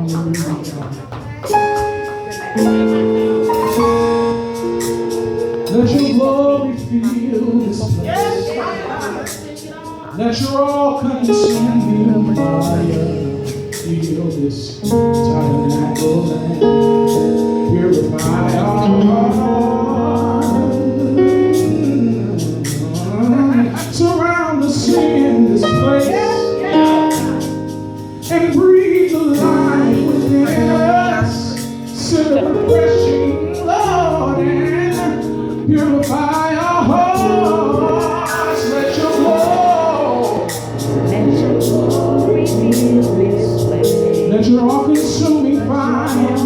Let your glory fill this place. Let your all-consuming fire fill this tabernacle and purify our hearts. Surround us in this place and breathe the life within us. Send a refreshing, Lord, and purify our hearts. Let your glory fill this place. Let your all-consuming fire